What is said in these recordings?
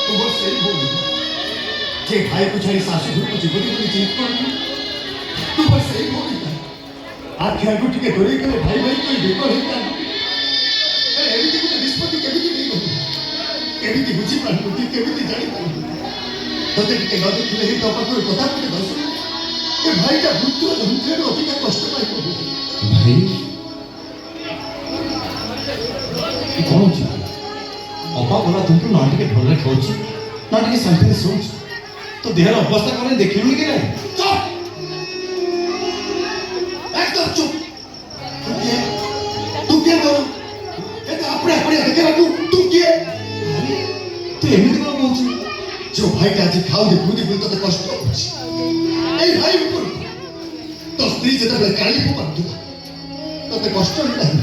तुम सही बोली जे भाई को छाड़ी सासू घर को जीवनी बोली जीत कर तुम सही बोली आखि आगु टिके दोरे करे भाई भाई कोई बेको हेता अरे एमिति को निष्पत्ति केमिति नहीं होती केमिति बुझी पारती केमिति जानी पारती तते टिके न देखिले ही तो पाखर कथा को दस ए भाईटा मृत्यु धमके अधिक कष्ट पाई पड़ो भाई कौन छी अपा बोला तुमको ना टिके भल खाउछी ना टिके शांति से सोच तो देहर अवस्था कोने देखिलु कि नहीं चुप एकदम चुप तू क्या करो ए तो अपने अपने देखे तू क्या तू एमिति कोन कहउछी जो भाईटा आज खाऊ दे खुदी बोल तो कष्ट होछि ए भाई ऊपर तो स्त्री जेता बेले काली को मारतु तते कष्ट नहीं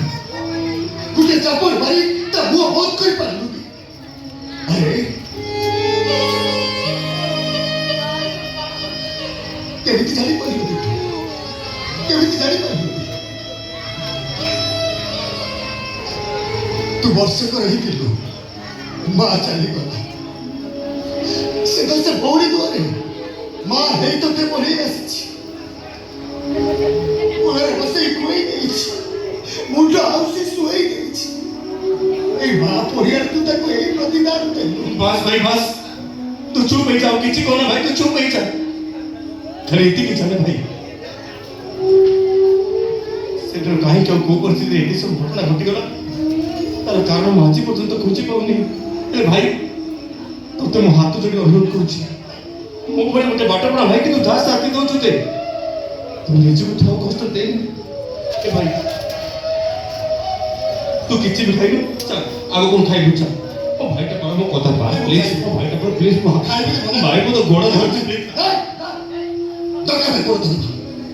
गुटे चापर भाई ता मुंह बहुत कर पारलु अरे केमिति जानी पारलु केमिति जानी पारलु तू वर्ष को रही दिलु मां चली गला से तो से बौड़ी दुआरे मां है तो ते बोली आसी ओरे बसे कोई नहीं मुंडा आउसी सोई नहीं ए मां परियार तू ताको ए प्रतिदान दे बस भाई बस तू चुप हो जाओ किछि कोना भाई तू चुप हो जा खरे इति कि जाने भाई सेटर काहे के को परिस्थिति एति सब घटना घटी गला तार कारण माझी पर्यंत खोजी पाउनी ए भाई तो मो हाथ जोड़ी अनुरोध करूची मो भाई मते बाटा पड़ा भाई कि तू जा साथी दो छुते तू निजे को ठाव कष्ट दे ए भाई तू किछि भी खाइबो चल आगो कोन खाइबो चल ओ भाई का परम कथा बा प्लीज ओ भाई का प्लीज भाई को तो गोड़ा धरती प्लीज दरकार को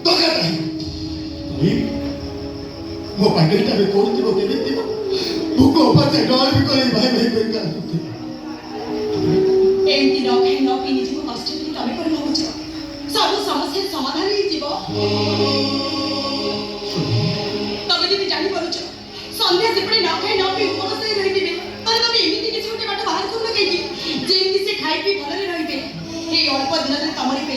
दरकार नहीं मो पागलटा में कोन दिबो केबे दिबो भूको पाते डर भी करे भाई भाई कोई का एमती न खाई न पी निजी को कष्ट करी तमे कोन भाबुछ सब समस्या समाधान ही जीवो तमे जदि जानि परुछ संध्या सेपड़े न खाई न पी उपवास ही रहि दिबे तले तमे एमिति किछ गोटे बात बाहर करनो केकी जेमति से खाई पी भलरे रहिबे हे अल्प दिन रे तमरी पे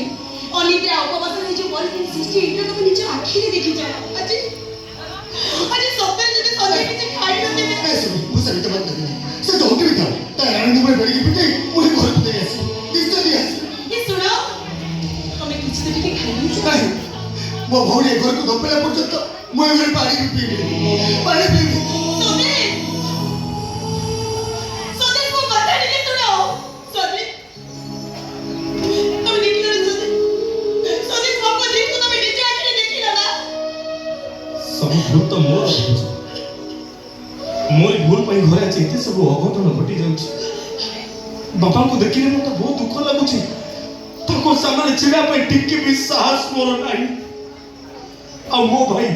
अनिद्रा उपवास रे जो परिस्थिति सृष्टि इटा तमे निज आखि रे देखि जा अजी सत्य जदि संध्या किछ खाई न दिबे ऐसे मुझे तो मत दे से तो होके भी था तार आनंद में बैठ के पिटे मुझे घर को दे ऐसे किस तरह ऐसे ये सुनो तमे किछ तो ठीक खाई नहीं वो भौरी घर को दोपला पर्यंत मैं घर पानी पी सोने सोने को बता नहीं सुनो सोने तुम देखिलो सोने सोने सबको देखो तुम नीचे आके देखिलो ना सब भूल तो मोर भूल पाई घरे अछि एते सब अघटन घटी जाउछि बापा को देखिले मते बहुत दुख लागुछि ताको सामने छिड़ा पे टिक्की भी साहस मोर नाही आ मो भाई